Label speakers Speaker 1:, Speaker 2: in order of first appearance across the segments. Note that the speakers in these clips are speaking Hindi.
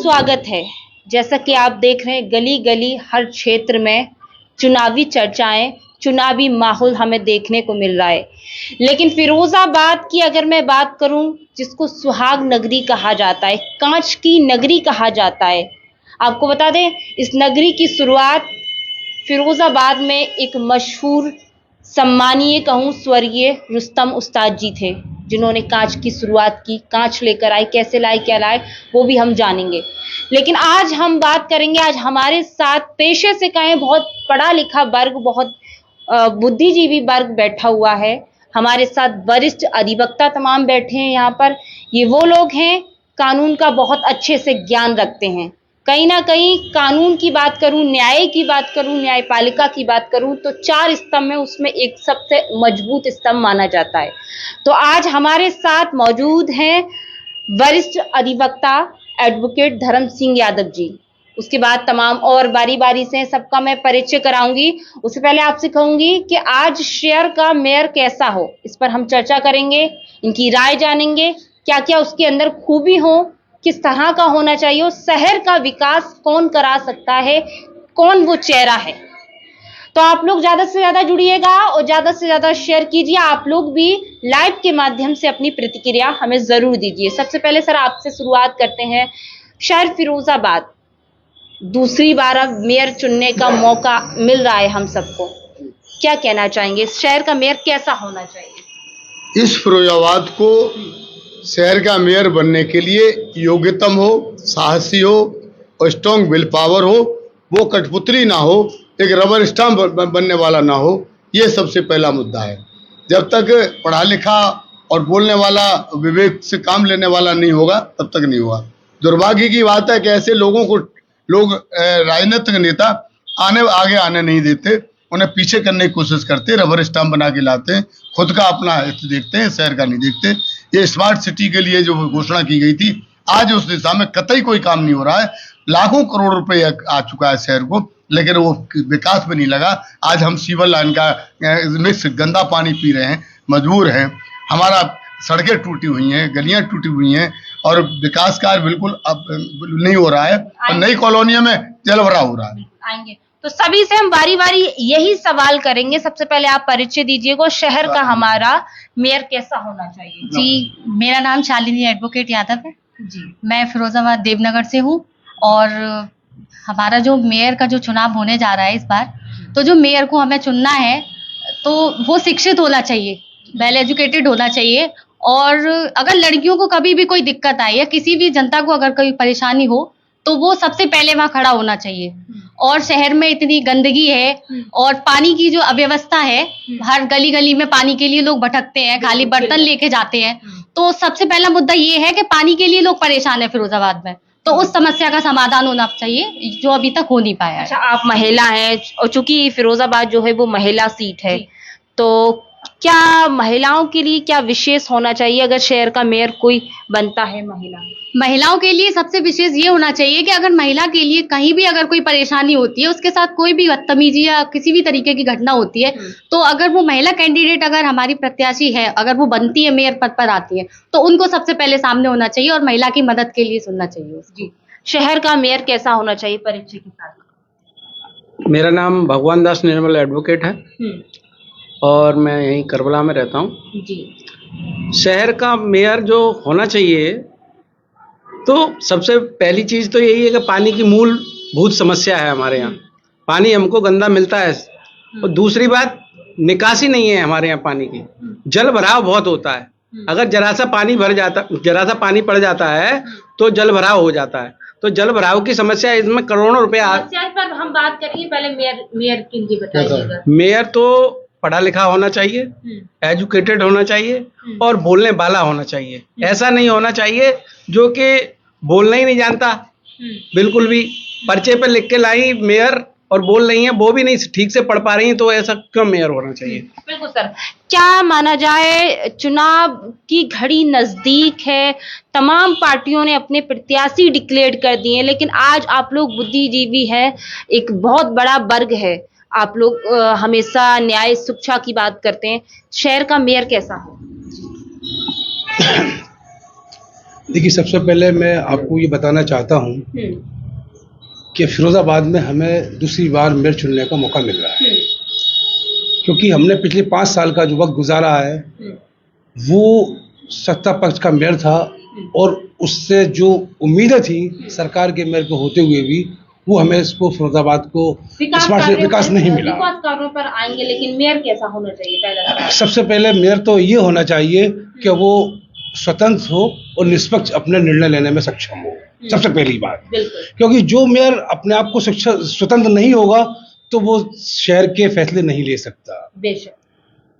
Speaker 1: स्वागत है। जैसा कि आप देख रहे हैं, गली गली हर क्षेत्र में चुनावी चर्चाएं, चुनावी माहौल हमें देखने को मिल रहा है। लेकिन फिरोजाबाद की अगर मैं बात करूं, जिसको सुहाग नगरी कहा जाता है, कांच की नगरी कहा जाता है, आपको बता दें इस नगरी की शुरुआत फिरोजाबाद में एक मशहूर सम्मानीय कहूं स्वर्गीय रुस्तम उस्ताद जी थे, जिन्होंने कांच की शुरुआत की। कांच लेकर आए, कैसे लाए, क्या लाए, वो भी हम जानेंगे। लेकिन आज हम बात करेंगे, आज हमारे साथ पेशे से कहें बहुत पढ़ा लिखा वर्ग, बहुत बुद्धिजीवी वर्ग बैठा हुआ है। हमारे साथ वरिष्ठ अधिवक्ता तमाम बैठे हैं यहाँ पर। ये वो लोग हैं कानून का बहुत अच्छे से ज्ञान रखते हैं। कहीं ना कहीं कानून की बात करूं, न्याय की बात करूं, न्यायपालिका की बात करूं, तो 4 स्तंभ में उसमें एक सबसे मजबूत स्तंभ माना जाता है। तो आज हमारे साथ मौजूद हैं वरिष्ठ अधिवक्ता एडवोकेट धर्म सिंह यादव जी। उसके बाद तमाम और बारी बारी से सबका मैं परिचय कराऊंगी। उससे पहले आपसे कहूंगी कि आज शहर का मेयर कैसा हो, इस पर हम चर्चा करेंगे, इनकी राय जानेंगे, क्या क्या उसके अंदर खूबी हो, किस तरह का होना चाहिए, और शहर का विकास कौन करा सकता है, कौन वो चेहरा है। तो आप लोग ज्यादा से ज्यादा जुड़िएगा और ज्यादा से ज्यादा शेयर कीजिए। आप लोग भी लाइव के माध्यम से अपनी प्रतिक्रिया हमें जरूर दीजिए। सबसे पहले सर आपसे शुरुआत करते हैं। शहर फिरोजाबाद दूसरी बार अब मेयर चुनने का मौका मिल रहा है हम सबको, क्या कहना चाहेंगे, शहर का मेयर कैसा होना चाहिए?
Speaker 2: इस फिरोजाबाद को शहर का मेयर बनने के लिए योग्यतम हो, साहसी हो और स्ट्रॉन्ग विल पावर हो, वो कठपुतली ना हो, एक रबर स्टाम्प बनने वाला ना हो। ये सबसे पहला मुद्दा है। जब तक पढ़ा लिखा और बोलने वाला, विवेक से काम लेने वाला नहीं होगा, तब तक नहीं होगा। दुर्भाग्य की बात है कि ऐसे लोगों को लोग राजनीतिक नेता आगे आने नहीं देते, उन्हें पीछे करने की कोशिश करते, रबर स्टाम्प बना के लाते हैं, खुद का अपना हित देखते हैं, शहर का नहीं देखते। ये स्मार्ट सिटी के लिए जो घोषणा की गई थी, आज उस दिशा में कतई कोई काम नहीं हो रहा है। लाखों करोड़ रुपए आ चुका है शहर को, लेकिन वो विकास में नहीं लगा। आज हम सीवर लाइन का मिक्स गंदा पानी पी रहे हैं, मजबूर हैं। हमारा सड़कें टूटी हुई हैं, गलियां टूटी हुई हैं और विकास कार्य बिल्कुल अब नहीं हो रहा है और नई कॉलोनियों में जलभराव हो रहा है।
Speaker 1: आएंगे तो सभी से हम बारी बारी यही सवाल करेंगे। सबसे पहले आप परिचय दीजिएगा, शहर का हमारा मेयर कैसा होना चाहिए?
Speaker 3: जी, मेरा नाम शालिनी एडवोकेट यादव है
Speaker 1: जी।
Speaker 3: मैं फिरोजाबाद देवनगर से हूँ और हमारा जो मेयर का जो चुनाव होने जा रहा है इस बार, तो जो मेयर को हमें चुनना है तो वो शिक्षित होना चाहिए, वेल एजुकेटेड होना चाहिए। और अगर लड़कियों को कभी भी कोई दिक्कत आए या किसी भी जनता को अगर कोई परेशानी हो तो वो सबसे पहले वहां खड़ा होना चाहिए। और शहर में इतनी गंदगी है और पानी की जो अव्यवस्था है, हर गली गली में पानी के लिए लोग भटकते हैं, खाली बर्तन लेके जाते हैं। तो सबसे पहला मुद्दा ये है कि पानी के लिए लोग परेशान है फिरोजाबाद में, तो उस समस्या का समाधान होना चाहिए जो अभी तक हो नहीं पाया है।
Speaker 1: अच्छा, आप महिला हैं और चूंकि फिरोजाबाद जो है वो महिला सीट है, तो क्या महिलाओं के लिए क्या विशेष होना चाहिए अगर शहर का मेयर कोई बनता है?
Speaker 3: महिलाओं के लिए सबसे विशेष ये होना चाहिए कि अगर महिला के लिए कहीं भी अगर कोई परेशानी होती है, उसके साथ कोई भी बदतमीजी या किसी भी तरीके की घटना होती है, तो अगर वो महिला कैंडिडेट अगर हमारी प्रत्याशी है, अगर वो बनती है, मेयर पद पर आती है, तो उनको सबसे पहले सामने होना चाहिए और महिला की मदद के लिए सुनना चाहिए उसकी।
Speaker 1: शहर का मेयर कैसा होना चाहिए, परिचय के साथ?
Speaker 4: मेरा नाम भगवान दास निर्मल एडवोकेट है और मैं यहीं करबला में रहता हूँ
Speaker 1: जी।
Speaker 4: शहर का मेयर जो होना चाहिए, तो सबसे पहली चीज़ तो यही है कि पानी की मूलभूत समस्या है हमारे यहाँ। पानी हमको गंदा मिलता है और दूसरी बात निकासी नहीं है हमारे यहाँ पानी की, जल भराव बहुत होता है। अगर जरा सा पानी पड़ जाता है तो जल भराव हो जाता है। तो जल भराव की समस्या, इसमें करोड़ों रुपया
Speaker 1: पर हम बात करेंगे। पहले मेयर की बताइएगा।
Speaker 4: मेयर तो पढ़ा लिखा होना चाहिए, एजुकेटेड होना चाहिए और बोलने वाला होना चाहिए। ऐसा नहीं होना चाहिए जो कि बोलना ही नहीं जानता, बिल्कुल भी पर्चे पे लिख के लाई मेयर और बोल रही हैं, वो भी नहीं ठीक से पढ़ पा रही हैं, तो ऐसा क्यों मेयर होना चाहिए?
Speaker 1: बिल्कुल सर। क्या माना जाए, चुनाव की घड़ी नजदीक है, तमाम पार्टियों ने अपने प्रत्याशी डिक्लेयर कर दिए, लेकिन आज आप लोग बुद्धिजीवी हैं, एक बहुत बड़ा वर्ग है, आप लोग हमेशा न्याय शिक्षा की बात करते हैं। शहर का मेयर कैसा हो?
Speaker 5: देखिए, सबसे पहले मैं आपको ये बताना चाहता हूँ कि फिरोजाबाद में हमें दूसरी बार मेयर चुनने का मौका मिल रहा है, क्योंकि हमने पिछले 5 साल का जो वक्त गुजारा है वो सत्ता पक्ष का मेयर था, और उससे जो उम्मीदें थी सरकार के मेयर को होते हुए भी, वो हमें इसको फिरोजाबाद को विकास नहीं मिला।
Speaker 1: विकास कार्यों पर आएंगे, लेकिन मेयर कैसा होना चाहिए? पहला
Speaker 5: सबसे पहले मेयर तो ये होना चाहिए कि वो स्वतंत्र हो और निष्पक्ष अपने निर्णय लेने में सक्षम हो, सबसे पहली बात। क्योंकि जो मेयर अपने आप को स्वतंत्र नहीं होगा तो वो शहर के फैसले नहीं ले सकता।
Speaker 1: बेशक।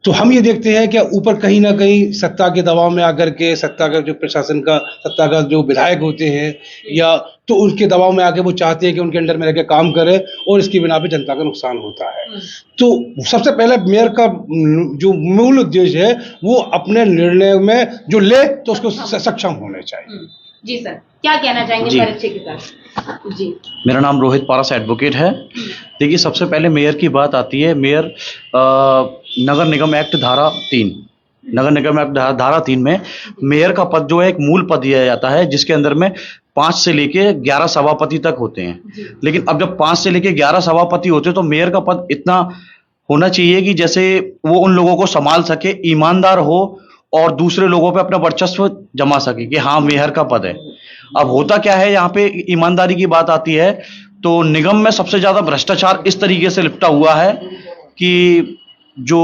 Speaker 5: तो हम ये देखते हैं कि ऊपर कहीं ना कहीं सत्ता के दबाव में आकर के सत्ता का जो प्रशासन का सत्ता का जो विधायक होते हैं या तो उनके दबाव में आके वो चाहते हैं कि उनके अंडर में रहकर काम करें, और इसकी बिना पे जनता का नुकसान होता है। तो सबसे पहले मेयर का जो मूल उद्देश्य है वो अपने निर्णय में जो ले तो उसको सक्षम होने चाहिए।
Speaker 1: जी सर, क्या कहना चाहेंगे परिचय के साथ? जी,
Speaker 6: मेरा नाम रोहित पारस एडवोकेट है। देखिए, सबसे पहले मेयर की बात आती है। मेयर नगर निगम एक्ट धारा 3, नगर निगम एक्ट धारा 3 में मेयर का पद जो है एक मूल पद दिया जाता है, जिसके अंदर में 5 से लेके 11 सभापति तक होते हैं। लेकिन अब जब 5 से लेके 11 सभापति होते हैं तो मेयर का पद इतना होना चाहिए कि जैसे वो उन लोगों को संभाल सके, ईमानदार हो और दूसरे लोगों पे अपना वर्चस्व जमा सके कि हाँ मेयर का पद है। अब होता क्या है, यहाँ पे ईमानदारी की बात आती है तो निगम में सबसे ज्यादा भ्रष्टाचार इस तरीके से लिपटा हुआ है कि जो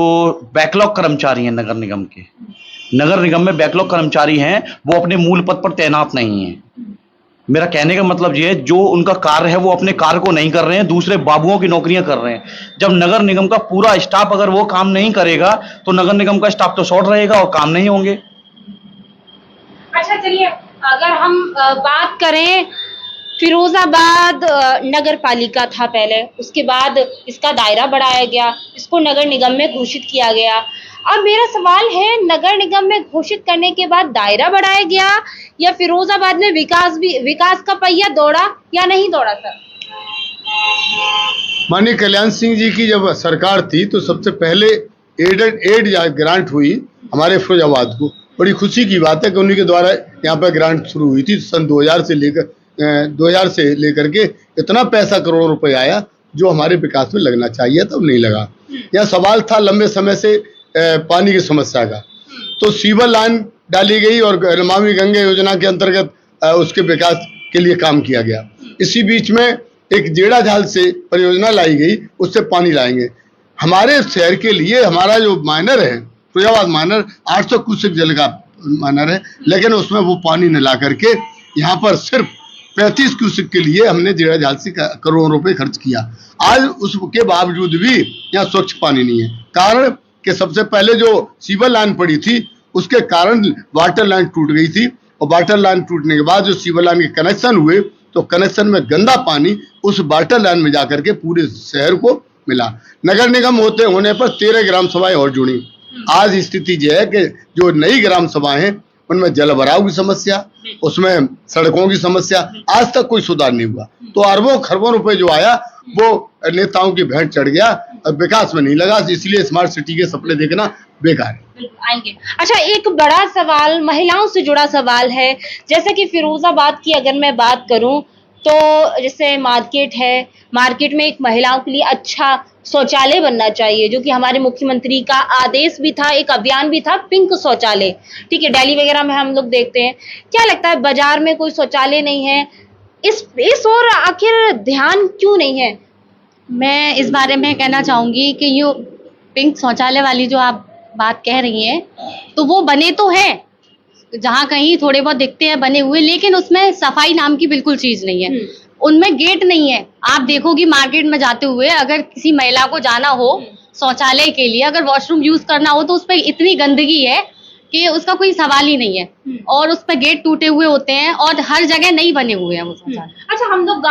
Speaker 6: बैकलॉग कर्मचारी हैं नगर निगम के, नगर निगम में बैकलॉग कर्मचारी हैं वो अपने मूल पद पर तैनात नहीं हैं। मेरा कहने का मतलब ये है, जो उनका कार्य है वो अपने कार्य को नहीं कर रहे हैं, दूसरे बाबुओं की नौकरियां कर रहे हैं। जब नगर निगम का पूरा स्टाफ अगर वो काम नहीं करेगा तो नगर निगम का स्टाफ तो शॉर्ट रहेगा और काम नहीं होंगे।
Speaker 1: अच्छा चलिए, अगर हम बात करें, फिरोजाबाद नगर पालिका था पहले, उसके बाद इसका दायरा बढ़ाया गया, इसको नगर निगम में घोषित किया गया। अब मेरा सवाल है, नगर निगम में घोषित करने के बाद दायरा बढ़ाया गया या फिरोजाबाद में विकास का पहिया दौड़ा या नहीं दौड़ा? सर,
Speaker 2: माननीय कल्याण सिंह जी की जब सरकार थी तो सबसे पहले एड ग्रांट हुई हमारे फिरोजाबाद को। बड़ी खुशी की बात है कि उन्हीं के द्वारा यहाँ पर ग्रांट शुरू हुई थी। सन 2000 से लेकर के इतना पैसा करोड़ों रुपए आया जो हमारे विकास में लगना चाहिए तब नहीं लगा। यह सवाल था लंबे समय से पानी की समस्या का, तो सीवर लाइन डाली गई और नमामि गंगे योजना के अंतर्गत उसके विकास के लिए काम किया गया। इसी बीच में एक जेड़ा झाल से परियोजना लाई गई, उससे पानी लाएंगे। हमारे शहर के लिए हमारा जो माइनर है फिरोजाबाद माइनर 800 क्यूसेक जल का माइनर है, लेकिन उसमें वो पानी न ला करके यहाँ पर सिर्फ 35 क्यूसेक के लिए हमने जेड़ा झाल से करोड़ों रुपए खर्च किया। आज उसके बावजूद भी यहाँ स्वच्छ पानी नहीं है। कारण कि सबसे पहले जो सीवर लाइन पड़ी थी उसके कारण वाटर लाइन टूट गई थी, और वाटर लाइन टूटने के बाद जो सीवर लाइन के कनेक्शन हुए तो कनेक्शन में गंदा पानी उस वाटर लाइन में जाकर के पूरे शहर को मिला। नगर निगम होने पर 13 ग्राम सभाएं और जुड़ी। आज स्थिति यह है कि जो नई ग्राम सभाएं हैं उनमें जल भराव की समस्या, उसमें सड़कों की समस्या, आज तक कोई सुधार नहीं हुआ। तो अरबों खरबों रुपए जो आया वो नेताओं की भेंट चढ़ गया, विकास में नहीं लगा। इसलिए स्मार्ट सिटी के सपने देखना बेकार है।
Speaker 1: आएंगे। अच्छा, एक बड़ा सवाल महिलाओं से जुड़ा सवाल है। जैसे कि फिरोजाबाद की अगर मैं बात करूं तो जैसे मार्केट है, मार्केट में एक महिलाओं के लिए अच्छा शौचालय बनना चाहिए, जो कि हमारे मुख्यमंत्री का आदेश भी था, एक अभियान भी था, पिंक शौचालय। ठीक है, दिल्ली वगैरह में हम लोग देखते हैं। क्या लगता है, बाजार में कोई शौचालय नहीं है, इस और आखिर ध्यान क्यों नहीं है?
Speaker 3: मैं इस बारे में कहना चाहूँगी कि ये पिंक शौचालय वाली जो आप बात कह रही हैं, तो वो बने तो हैं, जहाँ कहीं थोड़े बहुत दिखते हैं बने हुए, लेकिन उसमें सफाई नाम की बिल्कुल चीज नहीं है। उनमें गेट नहीं है। आप देखोगी मार्केट में जाते हुए, अगर किसी महिला को जाना हो शौचालय के लिए, अगर वॉशरूम यूज करना हो, तो उस पर इतनी गंदगी है कि उसका कोई सवाल ही नहीं है। और उस पर गेट टूटे हुए होते हैं और हर जगह नहीं बने हुए हैं वो शौचालय।
Speaker 1: अच्छा, हम लोग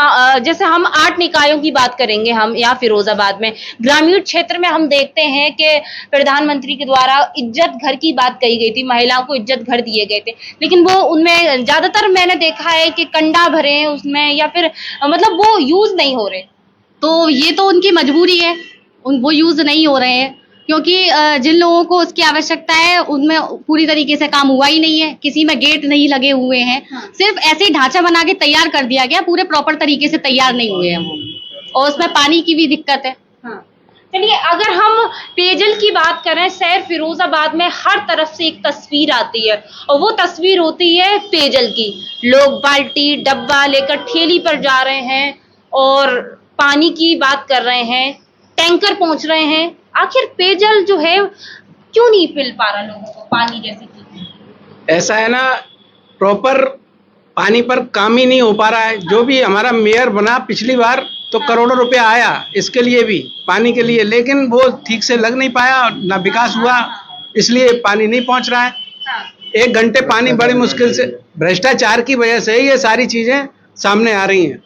Speaker 1: जैसे हम 8 निकायों की बात करेंगे, हम यहाँ फिरोजाबाद में ग्रामीण क्षेत्र में हम देखते हैं कि प्रधानमंत्री के द्वारा इज्जत घर की बात कही गई थी, महिलाओं को इज्जत घर दिए गए थे, लेकिन वो उनमें ज्यादातर मैंने देखा है कि कंडा भरे हैं उसमें, या फिर मतलब वो यूज नहीं हो रहे।
Speaker 3: तो ये तो उनकी मजबूरी है, वो यूज नहीं हो रहे हैं। क्योंकि जिन लोगों को उसकी आवश्यकता है उनमें पूरी तरीके से काम हुआ ही नहीं है, किसी में गेट नहीं लगे हुए हैं। सिर्फ ऐसे ही ढांचा बना के तैयार कर दिया गया, पूरे प्रॉपर तरीके से तैयार नहीं हुए हैं वो, और उसमें पानी की भी दिक्कत है।
Speaker 1: चलिए, अगर हम पेयजल की बात करें, शहर फिरोजाबाद में हर तरफ से एक तस्वीर आती है और वो तस्वीर होती है पेयजल की। लोग बाल्टी डब्बा लेकर ठेली पर जा रहे हैं और पानी की बात कर रहे हैं, टैंकर पहुंच रहे हैं। आखिर पेयजल जो है क्यों नहीं मिल पा रहा लोगों को, पानी जैसी चीज?
Speaker 4: ऐसा है ना, प्रॉपर पानी पर काम ही नहीं हो पा रहा है। जो भी हमारा मेयर बना पिछली बार तो करोड़ों रुपया आया इसके लिए भी, पानी के लिए, लेकिन वो ठीक से लग नहीं पाया, ना विकास हुआ, इसलिए पानी नहीं पहुंच रहा है। 1 घंटे पानी बड़ी मुश्किल से, भ्रष्टाचार की वजह से ये सारी चीजें सामने आ रही हैं।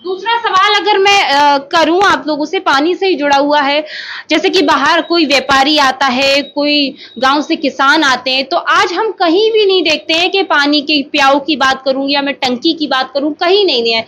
Speaker 1: दूसरा सवाल अगर मैं करूं आप लोगों से, पानी से ही जुड़ा हुआ है, जैसे कि बाहर कोई व्यापारी आता है, कोई गांव से किसान आते हैं, तो आज हम कहीं भी नहीं देखते हैं कि पानी के प्याऊ की बात करूं या मैं टंकी की बात करूं, कहीं नहीं है।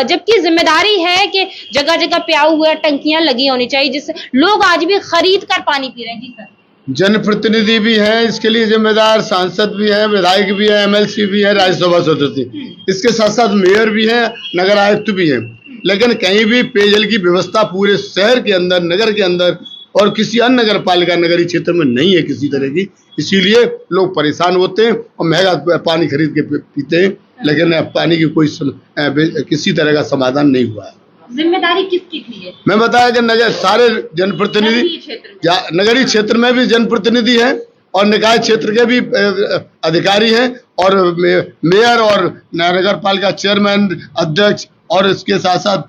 Speaker 1: जबकि जिम्मेदारी है कि जगह जगह प्याऊ हुआ, टंकियां लगी होनी चाहिए, जिससे लोग आज भी खरीद कर पानी पी रहे हैं। जी सर।
Speaker 2: जनप्रतिनिधि भी हैं इसके लिए जिम्मेदार, सांसद भी हैं, विधायक भी हैं, एमएलसी भी हैं, राज्यसभा सदस्य, इसके साथ साथ मेयर भी हैं, नगर आयुक्त भी हैं। लेकिन कहीं भी पेयजल की व्यवस्था पूरे शहर के अंदर, नगर के अंदर और किसी अन्य नगर पालिका नगरीय क्षेत्र में नहीं है किसी तरह की। इसीलिए लोग परेशान होते हैं और महंगा पानी खरीद के पीते हैं, लेकिन पानी की कोई किसी तरह का समाधान नहीं हुआ है।
Speaker 1: जिम्मेदारी किसकी थी है?
Speaker 2: मैं बताया कि नगर सारे जनप्रतिनिधि, नगरीय क्षेत्र में भी जनप्रतिनिधि हैं और निकाय क्षेत्र के भी अधिकारी हैं, और मेयर और नगर पालिका चेयरमैन, अध्यक्ष, और इसके साथ साथ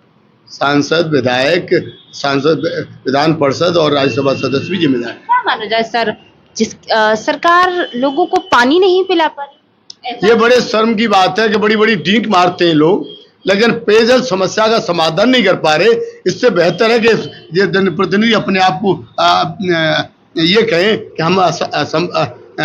Speaker 2: सांसद, विधायक, विधान परिषद और राज्यसभा सदस्य भी जिम्मेदार हैं।
Speaker 1: क्या माना जाए सर, जिस सरकार लोगों को पानी नहीं पिला पा रही?
Speaker 2: ये बड़े शर्म की बात है कि बड़ी बड़ी डींक मारते हैं लोग, लेकिन पेयजल समस्या का समाधान नहीं कर पा रहे। इससे बेहतर है कि ये जनप्रतिनिधि अपने आप को ये कहें कि हम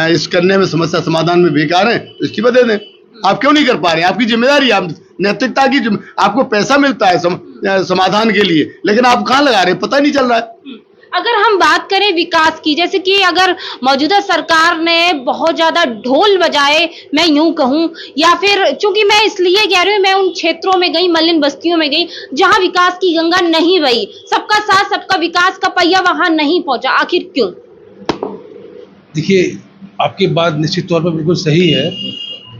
Speaker 2: इस करने में, समस्या समाधान में बेकार हैं, तो इस्तीफा दे दें। आप क्यों नहीं कर पा रहे हैं? आपकी जिम्मेदारी, आप नैतिकता की, आपको पैसा मिलता है समाधान के लिए, लेकिन आप कहाँ लगा रहे हैं, पता नहीं चल रहा है।
Speaker 1: अगर हम बात करें विकास की, जैसे कि अगर मौजूदा सरकार ने बहुत ज्यादा ढोल बजाए, मैं यूं कहूं, या फिर चूंकि मैं इसलिए कह रही हूं, मैं उन क्षेत्रों में गई, मलिन बस्तियों में गई जहां विकास की गंगा नहीं बही, सबका साथ सबका विकास का पहिया वहां नहीं पहुंचा, आखिर क्यों?
Speaker 5: देखिए, आपकी बात निश्चित तौर पर बिल्कुल सही है,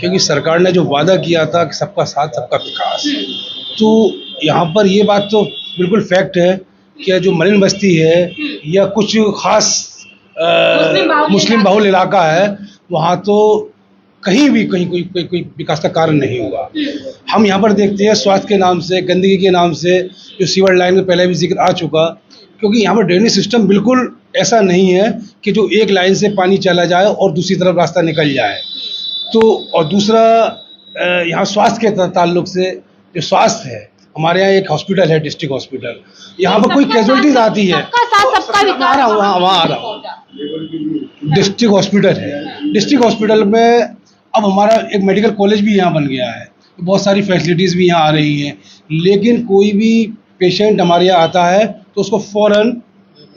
Speaker 5: क्योंकि सरकार ने जो वादा किया था कि सबका साथ सबका विकास, तो यहाँ पर ये बात तो बिल्कुल फैक्ट है कि जो मलिन बस्ती है या कुछ खास मुस्लिम बहुल इलाका है, वहाँ तो कहीं भी कोई विकास का कार्य नहीं हुआ। हम यहाँ पर देखते हैं स्वास्थ्य के नाम से, गंदगी के नाम से, जो सीवर लाइन में पहले भी जिक्र आ चुका, क्योंकि यहाँ पर ड्रेनेज सिस्टम बिल्कुल ऐसा नहीं है कि जो एक लाइन से पानी चला जाए और दूसरी तरफ रास्ता निकल जाए। तो और दूसरा, यहाँ स्वास्थ्य के ताल्लुक से, जो स्वास्थ्य है, हमारे यहाँ एक हॉस्पिटल है, डिस्ट्रिक्ट हॉस्पिटल, यहाँ पर कोई कैजुअलिटीज आती है, आ रहा हूँ, डिस्ट्रिक्ट हॉस्पिटल है, डिस्ट्रिक्ट हॉस्पिटल में अब हमारा एक मेडिकल कॉलेज भी यहाँ बन गया है, बहुत सारी फैसिलिटीज़ भी यहाँ आ रही हैं, लेकिन कोई भी पेशेंट हमारे यहाँ आता है तो उसको फ़ौरन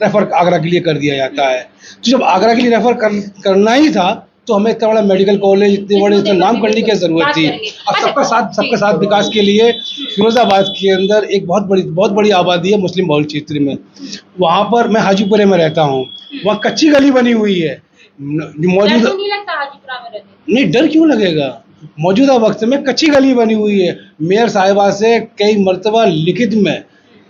Speaker 5: रेफ़र आगरा के लिए कर दिया जाता है। तो जब आगरा के लिए रेफ़र करना ही था तो हमें इतना बड़ा मेडिकल कॉलेज, इतने बड़े नाम करने की ज़रूरत थी। अब सबका साथ विकास के लिए फिरोजाबाद के अंदर एक बहुत बड़ी आबादी है मुस्लिम बहुल क्षेत्र में। वहाँ पर मैं हाजीपुरे में रहता हूँ, वहाँ कच्ची गली बनी हुई है। मौजूदा नहीं, डर क्यों लगेगा? मौजूदा वक्त में कच्ची गली बनी हुई है। मेयर साहिबा से कई मरतबा लिखित में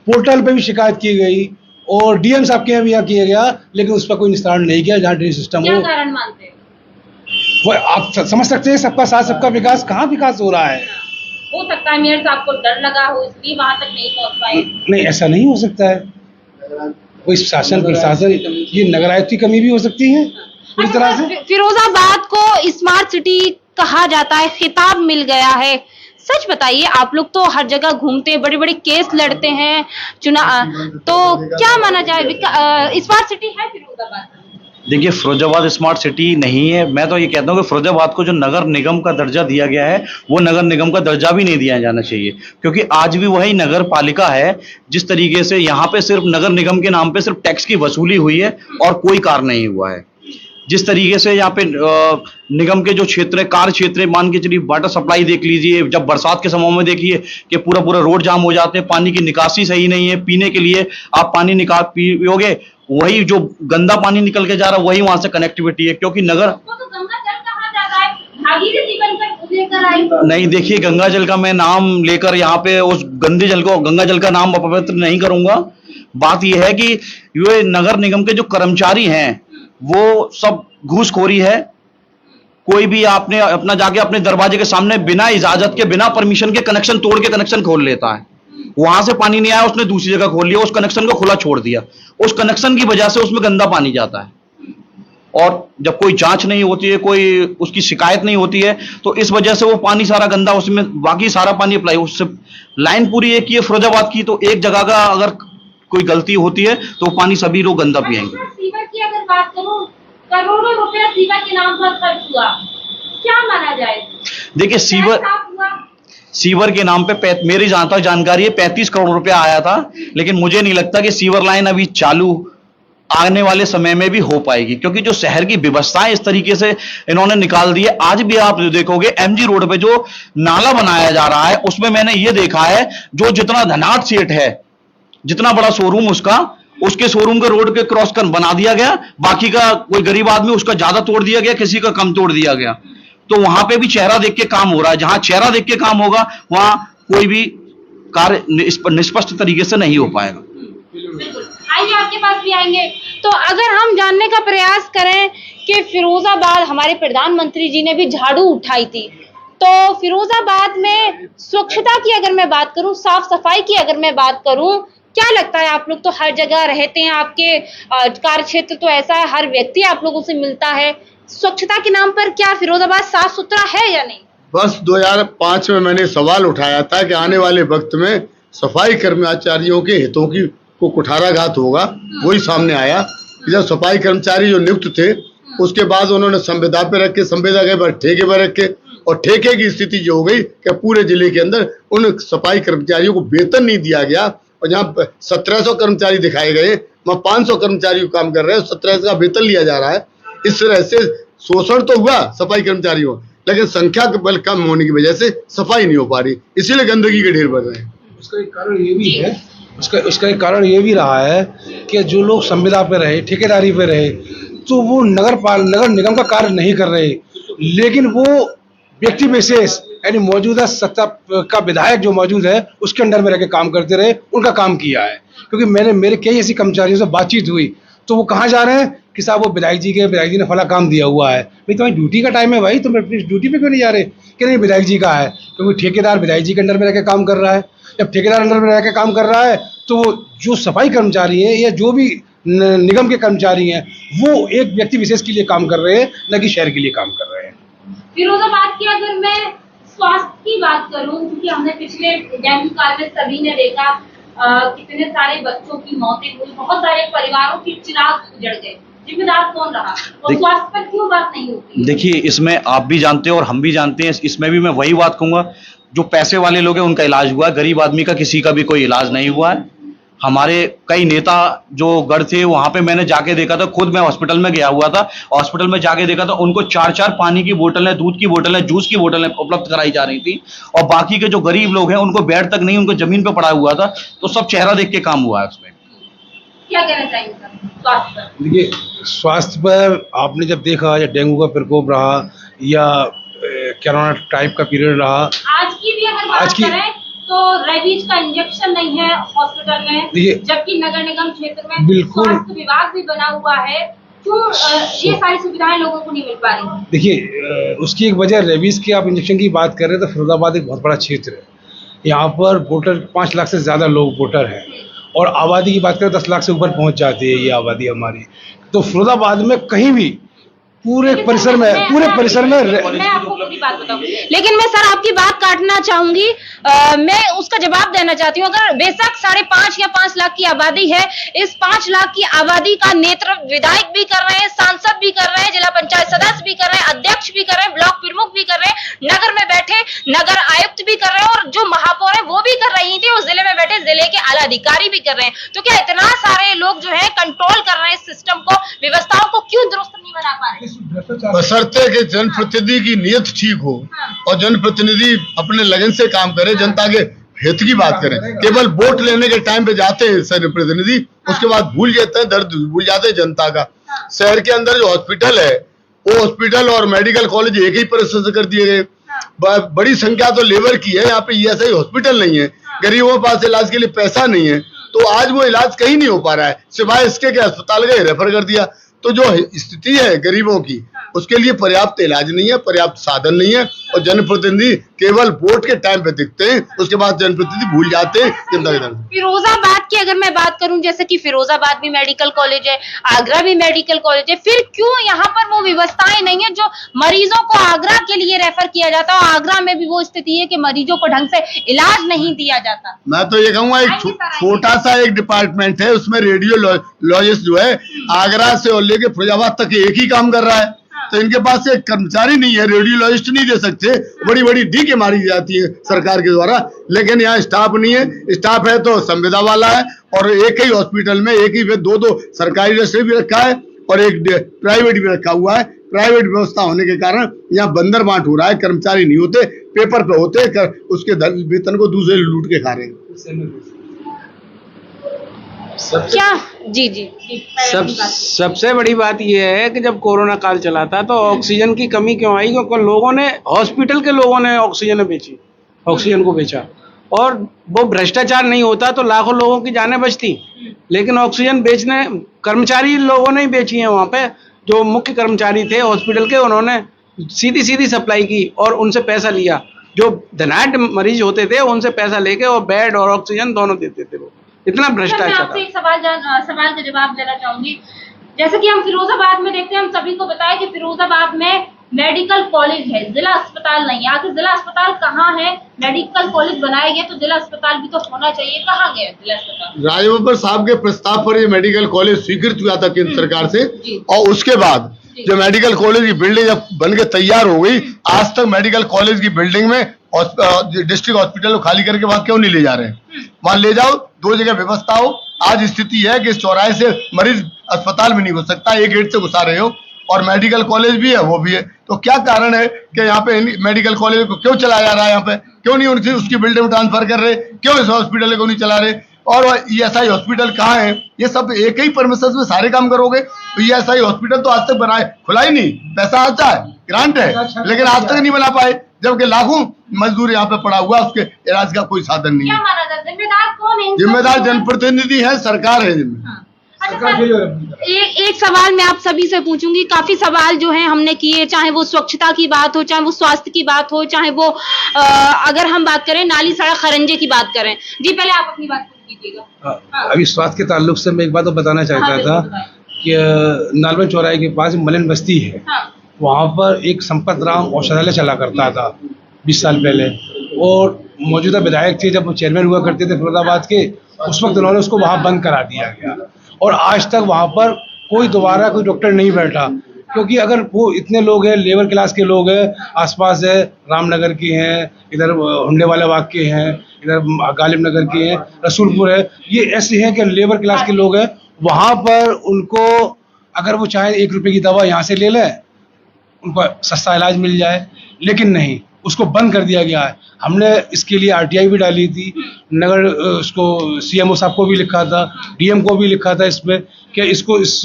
Speaker 5: पोर्टल पे भी शिकायत की गई और डीएम साहब के यहाँ किया गया, लेकिन उस पर कोई निस्तारण नहीं किया। जहाँ ड्रेनेज सिस्टम
Speaker 1: क्या कारण मानते हैं?
Speaker 5: वो आप समझ सकते हैं, सबका साथ सबका विकास, कहाँ विकास हो रहा है?
Speaker 1: हो सकता है मेयर साहब को डर लगा हो, इसलिए वहां तक नहीं पहुंच पाए।
Speaker 5: नहीं, ऐसा नहीं हो सकता है। कोई शासन प्रशासन, ये नगर आयुक्त की कमी भी हो सकती है पूरी तरह से।
Speaker 1: फिरोजाबाद को स्मार्ट सिटी कहा जाता है, खिताब मिल गया है। सच बताइए, आप लोग तो हर जगह घूमते हैं, बड़े बड़े केस लड़ते हैं, तो क्या माना जाए, स्मार्ट सिटी है फिरोजाबाद?
Speaker 6: देखिए, फिरोजाबाद स्मार्ट सिटी नहीं है। मैं तो ये कहता हूँ कि फिरोजाबाद को जो नगर निगम का दर्जा दिया गया है, वो नगर निगम का दर्जा भी नहीं दिया जाना चाहिए, क्योंकि आज भी वही नगर पालिका है। जिस तरीके से यहाँ पे सिर्फ नगर निगम के नाम पे सिर्फ टैक्स की वसूली हुई है और कोई कार्य नहीं हुआ है। जिस तरीके से यहाँ पे निगम के जो क्षेत्र है, कार्य क्षेत्र है, मान के चलिए वाटर सप्लाई देख लीजिए, जब बरसात के समय में देखिए कि पूरा पूरा रोड जाम हो जाते हैं, पानी की निकासी सही नहीं है, पीने के लिए आप पानी निकाल पियोगे, वही जो गंदा पानी निकल के जा रहा है वही वहां से कनेक्टिविटी है, क्योंकि नगर
Speaker 1: तो गंगा जल कहाँ जाता है? भागीरथी बनकर लेकर आई।
Speaker 6: नहीं, देखिए, गंगा जल का मैं नाम लेकर यहाँ पे उस गंदे जल को, गंगा जल का नाम अपवित्र नहीं करूंगा। बात यह है कि ये नगर निगम के जो कर्मचारी हैं वो सब घूसखोरी है। कोई भी आपने अपना जाके अपने दरवाजे के सामने बिना इजाजत के, बिना परमिशन के कनेक्शन तोड़ के कनेक्शन खोल लेता है। वहां से पानी नहीं आया, उसने दूसरी जगह खोल लिया, उस कनेक्शन को खुला छोड़ दिया, उस कनेक्शन की वजह से उसमें गंदा पानी जाता है। और जब कोई जांच नहीं होती है, कोई उसकी शिकायत नहीं होती है, तो इस वजह से वो पानी सारा गंदा, उसमें बाकी सारा पानी अप्लाई, उससे लाइन पूरी एक ही है फिरोजाबाद की, तो एक जगह का अगर कोई गलती होती है तो पानी सभी लोग गंदा पिएंगे।
Speaker 1: सीवर की अगर बात करूं, करोड़ों रुपया सीवर के नाम पर खर्च हुआ, क्या माना जाए?
Speaker 6: देखिए, सीवर के नाम पे मेरी जहां तक जानकारी है 35 करोड़ रुपया आया था, लेकिन मुझे नहीं लगता कि सीवर लाइन अभी चालू आने वाले समय में भी हो पाएगी, क्योंकि जो शहर की व्यवस्थाएं इस तरीके से इन्होंने निकाल दी है। आज भी आप जो देखोगे एमजी रोड पे जो नाला बनाया जा रहा है, उसमें मैंने ये देखा है, जो जितना धनाढ्य सेठ है, जितना बड़ा शोरूम उसके शोरूम के रोड के क्रॉस कर बना दिया गया, बाकी का कोई गरीब आदमी उसका ज्यादा तोड़ दिया गया, किसी का कम तोड़ दिया गया। तो वहां पे भी चेहरा देख के काम हो रहा है। जहां चेहरा देख के काम होगा वहां कोई भी कार्य निष्पष्ट तरीके से नहीं हो पाएगा।
Speaker 1: आइए, आपके पास भी आएंगे। तो अगर हम जानने का प्रयास करें कि फिरोजाबाद, हमारे प्रधानमंत्री जी ने भी झाड़ू उठाई थी, तो फिरोजाबाद में स्वच्छता की अगर मैं बात करूं, साफ सफाई की अगर मैं बात करूं, क्या लगता है? आप लोग तो हर जगह रहते हैं, आपके कार्य क्षेत्र तो ऐसा है, हर व्यक्ति आप लोगों से मिलता है, स्वच्छता के नाम पर क्या फिरोजाबाद साफ सुथरा है या नहीं?
Speaker 2: बस 2005 में मैंने सवाल उठाया था कि आने वाले वक्त में सफाई कर्मचारियों के हितों की को कुठाराघात होगा। वही सामने आया कि जब सफाई कर्मचारी जो नियुक्त थे, उसके बाद उन्होंने संविदा पे रखे, संविदा के बाद ठेके पे रखे, और ठेके की स्थिति जो हो गई कि पूरे जिले के अंदर उन सफाई कर्मचारियों को वेतन नहीं दिया गया, और जहाँ 1700 कर्मचारी दिखाए गए, वहाँ 500 कर्मचारी काम कर रहे हैं, 1700 का वेतन लिया जा रहा है। इस तरह से शोषण तो हुआ सफाई कर्मचारियों, लेकिन संख्या के बल कम होने की वजह से सफाई नहीं हो पा रही, इसीलिए गंदगी के ढेर बढ़ रहे हैं।
Speaker 5: उसका एक कारण ये भी है, उसका एक कारण ये भी रहा है कि जो लोग संविदा पे रहे, ठेकेदारी पे रहे, तो वो नगर निगम का कार्य नहीं कर रहे, लेकिन वो व्यक्ति विशेष यानी मौजूदा सत्ता का विधायक जो मौजूद है उसके अंडर में रह के काम करते रहे, उनका काम किया है। क्योंकि मेरे कई ऐसी कर्मचारियों से बातचीत हुई, तो वो कहाँ जा रहे हैं कि साहब वो विधायक जी ने फला काम दिया हुआ है। भाई तुम्हारी ड्यूटी का टाइम है भाई, तुम अपनी ड्यूटी पे क्यों नहीं जा रहे? कि नहीं, विधायक जी का है, क्योंकि ठेकेदार विधायक जी के अंडर में रह के काम कर रहा है। जब ठेकेदार अंडर में रह के काम कर रहा है, तो वो जो सफाई कर्मचारी हैं या जो भी निगम के कर्मचारी हैं, वो एक व्यक्ति विशेष के लिए काम कर रहे हैं, न कि शहर के लिए काम कर रहे हैं।
Speaker 1: फिरोजाबाद की अगर मैं स्वास्थ्य की बात करूं, क्योंकि हमने पिछले डेंगू काल में सभी ने देखा कितने सारे बच्चों की मौतें हुई, बहुत सारे परिवारों की चिराग उजड़ गए, जिम्मेदार कौन रहा? और स्वास्थ्य पर क्यों बात नहीं होती?
Speaker 6: देखिए, इसमें आप भी जानते हैं और हम भी जानते हैं, इसमें भी मैं वही बात कहूंगा, जो पैसे वाले लोग हैं उनका इलाज हुआ है, गरीब आदमी का किसी का भी कोई इलाज नहीं हुआ है। हमारे कई नेता जो गढ़ थे, वहां पे मैंने जाके देखा था, खुद मैं हॉस्पिटल में गया हुआ था, हॉस्पिटल में जाके देखा था, उनको 4-4 पानी की बोतलें, दूध की बोतलें, जूस की बोतलें उपलब्ध कराई जा रही थी, और बाकी के जो गरीब लोग हैं उनको बेड तक नहीं, उनको जमीन पे पड़ा हुआ था। तो सब चेहरा देख के काम हुआ है उसमें।
Speaker 1: क्या कहना चाहेंगे सर स्वास्थ्य पर?
Speaker 5: देखिए, स्वास्थ्य पर आपने जब देखा, या डेंगू का प्रकोप रहा या कोरोना टाइप का पीरियड रहा,
Speaker 1: आज की भी अगर बात करें तो रेबीज का इंजेक्शन नहीं है हॉस्पिटल में, जबकि नगर निगम क्षेत्र में
Speaker 5: बिल्कुल
Speaker 1: स्वास्थ्य विभाग भी बना हुआ है। क्यों ये सारी सुविधाएं लोगों को नहीं मिल पा रही?
Speaker 5: देखिए, उसकी एक वजह रेबीज की, आप इंजेक्शन की बात कर रहे हैं, तो फिरोजाबाद एक बहुत बड़ा क्षेत्र है। यहाँ पर वोटर 5 लाख से ज़्यादा लोग वोटर हैं, और आबादी की बात करें 10 लाख से ऊपर पहुँच जाती है ये आबादी हमारी। तो फिरोजाबाद में कहीं भी पूरे परिसर में
Speaker 1: मैं आपको पूरी बात बताऊं, लेकिन मैं सर आपकी बात काटना चाहूंगी। मैं उसका जवाब देना चाहती हूँ। अगर बेशक 5.5 या 5 लाख की आबादी है, इस 5 लाख की आबादी का नेतृत्व विधायक भी कर रहे हैं, सांसद भी कर रहे हैं, जिला पंचायत सदस्य भी कर रहे हैं, अध्यक्ष भी कर रहे हैं, ब्लॉक प्रमुख भी कर रहे हैं, नगर में बैठे नगर आयुक्त भी कर रहे हैं, और जो महापौर है वो भी कर रही थी, और जिले में बैठे जिले के आला अधिकारी भी कर रहे हैं। तो क्या इतना सारे लोग जो है कंट्रोल कर रहे हैं सिस्टम को, व्यवस्थाओं को, क्यों दुरुस्त नहीं बना पा रहे?
Speaker 2: बशर्ते कि जनप्रतिनिधि की नीयत ठीक हो और जनप्रतिनिधि अपने लगन से काम करे, जनता के हित की बात करें। केवल वोट लेने के टाइम पे जाते हैं जनप्रतिनिधि, उसके बाद भूल जाते हैं, दर्द भूल जाते हैं जनता का। शहर के अंदर जो हॉस्पिटल है, वो हॉस्पिटल और मेडिकल कॉलेज एक ही परिसर से कर दिए गए। बड़ी संख्या तो लेबर की है, यहाँ पे ऐसा ही हॉस्पिटल नहीं है, गरीबों के पास इलाज के लिए पैसा नहीं है, तो आज वो इलाज कहीं नहीं हो पा रहा है, सिवाय इसके कि अस्पताल गए रेफर कर दिया। तो जो स्थिति है गरीबों की, उसके लिए पर्याप्त इलाज नहीं है, पर्याप्त साधन नहीं है, और जनप्रतिनिधि केवल वोट के टाइम पे दिखते हैं, उसके बाद जनप्रतिनिधि भूल जाते हैं जनता के दर्द।
Speaker 1: फिरोजाबाद की अगर मैं बात करूं, जैसे कि फिरोजाबाद भी मेडिकल कॉलेज है, आगरा भी मेडिकल कॉलेज है, फिर क्यों यहाँ पर वो व्यवस्थाएं नहीं है जो मरीजों को आगरा के लिए रेफर किया जाता है, और आगरा में भी वो स्थिति है कि मरीजों को ढंग से इलाज नहीं दिया जाता?
Speaker 2: मैं तो ये कहूंगा, एक छोटा सा एक डिपार्टमेंट है, उसमें रेडियोलॉजिस्ट जो है आगरा से और लेके फिरोजाबाद तक एक ही काम कर रहा है, तो इनके पास एक कर्मचारी नहीं है, रेडियोलॉजिस्ट नहीं दे सकते, बड़ी बड़ी डीके मारी जाती है सरकार के द्वारा, लेकिन यहाँ स्टाफ नहीं है। स्टाफ है तो संविदा वाला है, और एक ही हॉस्पिटल में एक ही दो सरकारी रजिस्ट्री भी रखा है और एक प्राइवेट भी रखा हुआ है। प्राइवेट व्यवस्था होने के कारण यहाँ बंदर बांट हो रहा है, कर्मचारी नहीं होते, पेपर पे होते, उसके वेतन को दूसरे लूट के खा रहे हैं।
Speaker 1: क्या जी जी
Speaker 4: सबसे बड़ी बात यह है कि जब कोरोना काल चला था तो ऑक्सीजन की कमी क्यों आई? क्योंकि लोगों ने, हॉस्पिटल के लोगों ने ऑक्सीजन बेची, ऑक्सीजन को बेचा, और वो भ्रष्टाचार नहीं होता तो लाखों लोगों की जानें बचती, लेकिन ऑक्सीजन बेचने कर्मचारी लोगों ने ही बेची है। वहाँ पे जो मुख्य कर्मचारी थे हॉस्पिटल के, उन्होंने सीधी सप्लाई की और उनसे पैसा लिया। जो धनाढ़ मरीज होते थे उनसे पैसा लेके और बेड और ऑक्सीजन दोनों देते थे। वो इतना भ्रष्टाचार।
Speaker 1: मैं आपसे एक सवाल का जवाब देना चाहूंगी। जैसे कि हम फिरोजाबाद में देखते हैं, हम सभी को बताया कि फिरोजाबाद में मेडिकल कॉलेज है, जिला अस्पताल नहीं है। आखिर जिला अस्पताल कहाँ है? मेडिकल कॉलेज बनाया गया तो जिला अस्पताल भी तो होना चाहिए, कहाँ गया जिला अस्पताल?
Speaker 2: राजबब्बर साहब के प्रस्ताव पर ये मेडिकल कॉलेज स्वीकृत हुआ था केंद्र सरकार से, और उसके बाद जो मेडिकल कॉलेज की बिल्डिंग जब बन के तैयार हो गई, आज तक मेडिकल कॉलेज की बिल्डिंग में डिस्ट्रिक्ट हॉस्पिटल को खाली करके वहां क्यों नहीं ले जा रहे हैं? वहां ले जाओ, 2 जगह व्यवस्था हो। आज स्थिति है कि इस चौराहे से मरीज अस्पताल में नहीं घुस सकता, एक गेट से घुसा रहे हो, और मेडिकल कॉलेज भी है, वो भी है। तो क्या कारण है कि यहाँ पे मेडिकल कॉलेज को क्यों चलाया जा रहा है? यहाँ पे क्यों नहीं उनसे उसकी बिल्डिंग ट्रांसफर कर रहे? क्यों इस हॉस्पिटल को नहीं चला रहे? और ESI हॉस्पिटल कहाँ है? ये सब एक ही परमिशन में सारे काम करोगे? तो ESI हॉस्पिटल तो आज तक बनाए खुला ही नहीं, पैसा आता है, ग्रांट है, लेकिन आज तक नहीं बना पाए, जबकि लाखों मजदूर यहाँ पे पड़ा हुआ, उसके इलाज का कोई साधन नहीं है।
Speaker 1: क्या माना जाता है? जिम्मेदार कौन है?
Speaker 2: जिम्मेदार जनप्रतिनिधि है, सरकार है जिम्मेदार।
Speaker 1: एक सवाल मैं आप सभी से पूछूंगी। काफी सवाल जो हैं हमने किए, चाहे वो स्वच्छता की बात हो, चाहे वो स्वास्थ्य की बात हो, चाहे वो अगर हम बात करें नाली सड़क खरंजे की बात करें। जी पहले आप अपनी बात कीजिएगा।
Speaker 5: अभी स्वास्थ्य के ताल्लुक से मैं एक बात तो बताना चाहता था कि नालवन चौराहे के पास मलिन बस्ती है, वहाँ पर एक संपत राम औषधालय चला करता था 20 साल पहले, और मौजूदा विधायक थे जब वो चेयरमैन हुआ करते थे फिरोजाबाद के, उस वक्त उन्होंने उसको वहाँ बंद करा दिया गया, और आज तक वहाँ पर कोई दोबारा कोई डॉक्टर नहीं बैठा। क्योंकि अगर वो इतने लोग हैं, लेबर क्लास के लोग हैं, आसपास है रामनगर के हैं, इधर हुंडे वाला बाग के हैं, इधर गालिब नगर के हैं, रसूलपुर है, ये ऐसे हैं कि लेबर क्लास के लोग हैं। वहाँ पर उनको अगर वो चाहे 1 रुपये की दवा यहाँ से ले लें, उनको सस्ता इलाज मिल जाए, लेकिन नहीं, उसको बंद कर दिया गया है। हमने इसके लिए RTI भी डाली थी, नगर उसको CMO साहब को भी लिखा था, DM को भी लिखा था इसमें कि इसको इस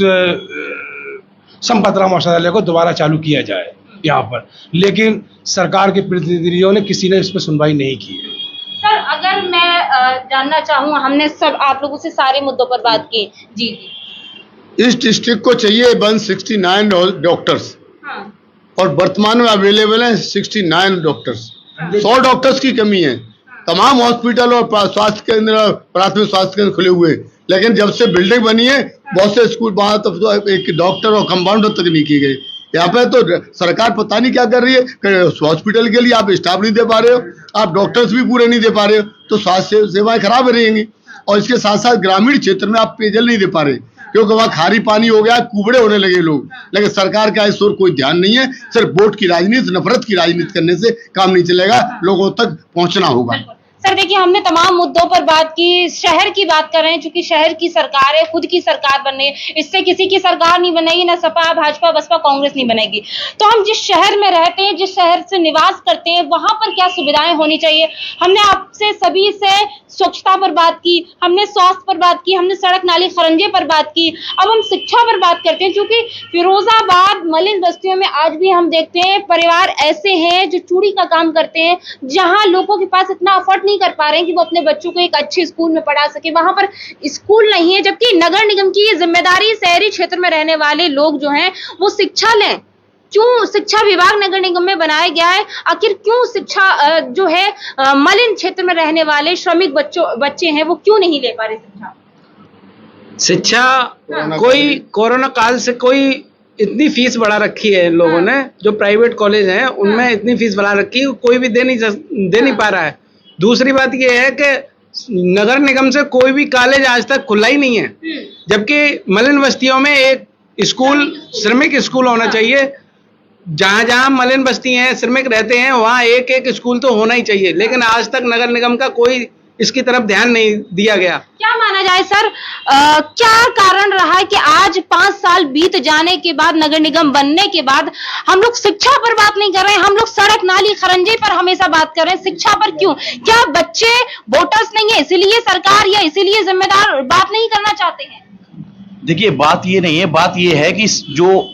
Speaker 5: संपत राम औषधालय को दोबारा चालू किया जाए यहाँ पर, लेकिन सरकार के प्रतिनिधियों ने किसी ने इस पर सुनवाई नहीं की है।
Speaker 1: सर अगर मैं जानना चाहूँ, हमने सब आप लोगों से सारे मुद्दों पर बात की। जी
Speaker 2: इस डिस्ट्रिक्ट को चाहिए 169 डॉक्टर्स, और वर्तमान में अवेलेबल है 69 डॉक्टर्स। 100 डॉक्टर्स की कमी है। तमाम हॉस्पिटल और स्वास्थ्य केंद्र, प्राथमिक स्वास्थ्य केंद्र खुले हुए, लेकिन जब से बिल्डिंग बनी है बहुत से स्कूल, वहाँ तो एक डॉक्टर और कंपाउंडर तक नहीं किए गए। यहाँ पे तो सरकार पता नहीं क्या कर रही है। हॉस्पिटल के लिए आप स्टाफ नहीं दे पा रहे हो, आप डॉक्टर्स भी पूरे नहीं दे पा रहे हो, तो स्वास्थ्य सेवाएं खराब रहेंगी। और इसके साथ साथ ग्रामीण क्षेत्र में आप पेयजल नहीं दे पा रहे, क्योंकि वहाँ खारी पानी हो गया, कुबड़े होने लगे लोग। लेकिन सरकार का इस ओर कोई ध्यान नहीं है। सिर्फ वोट की राजनीति, नफरत की राजनीति करने से काम नहीं चलेगा, लोगों तक पहुंचना होगा।
Speaker 1: सर देखिए, हमने तमाम मुद्दों पर बात की, शहर की बात कर रहे हैं, क्योंकि शहर की सरकार है, खुद की सरकार बनने, इससे किसी की सरकार नहीं बनेगी, ना सपा भाजपा बसपा कांग्रेस नहीं बनेगी। तो हम जिस शहर में रहते हैं, जिस शहर से निवास करते हैं, वहां पर क्या सुविधाएं होनी चाहिए। हमने आपसे सभी से स्वच्छता पर बात की, हमने स्वास्थ्य पर बात की, हमने सड़क नाली खरंजे पर बात की। अब हम शिक्षा पर बात करते हैं, क्योंकि फिरोजाबाद मलिन बस्तियों में आज भी हम देखते हैं परिवार ऐसे हैं जो चूड़ी का काम करते हैं, जहां लोगों के पास इतना अफोर्ड नहीं कर पा रहे हैं कि वो अपने बच्चों को एक अच्छे स्कूल में पढ़ा सके। वहां पर स्कूल नहीं है, जबकि नगर निगम की ये जिम्मेदारी शहरी क्षेत्र में रहने वाले लोग जो हैं वो शिक्षा लें। क्यों शिक्षा विभाग नगर निगम में बनाया गया है? आखिर क्यों शिक्षा जो है मलिन क्षेत्र में रहने वाले श्रमिक बच्चे हैं वो क्यों नहीं ले पा रहे
Speaker 4: शिक्षा? कोई कोरोना काल से कोई इतनी फीस बढ़ा रखी है इन लोगों ने, जो प्राइवेट कॉलेज हैं उनमें इतनी फीस बढ़ा रखी है, कोई भी दे नहीं पा रहा है। दूसरी बात ये है कि नगर निगम से कोई भी कॉलेज आज तक खुला ही नहीं है, जबकि मलिन बस्तियों में एक स्कूल, श्रमिक स्कूल होना चाहिए। जहां जहां मलिन बस्ती हैं, श्रमिक रहते हैं, वहां एक एक स्कूल तो होना ही चाहिए, लेकिन आज तक नगर निगम का कोई इसकी तरफ ध्यान नहीं दिया गया।
Speaker 1: क्या माना जाए सर, क्या कारण रहा है कि आज 5 साल बीत जाने के बाद, नगर निगम बनने के बाद, हम लोग शिक्षा पर बात नहीं कर रहे हैं, हम लोग सड़क नाली खरंजे पर हमेशा बात कर रहे हैं, शिक्षा पर क्यों? क्या बच्चे वोटर्स नहीं है इसीलिए सरकार या इसीलिए जिम्मेदार बात नहीं करना चाहते हैं?
Speaker 6: देखिए, बात ये नहीं है, बात ये है कि जो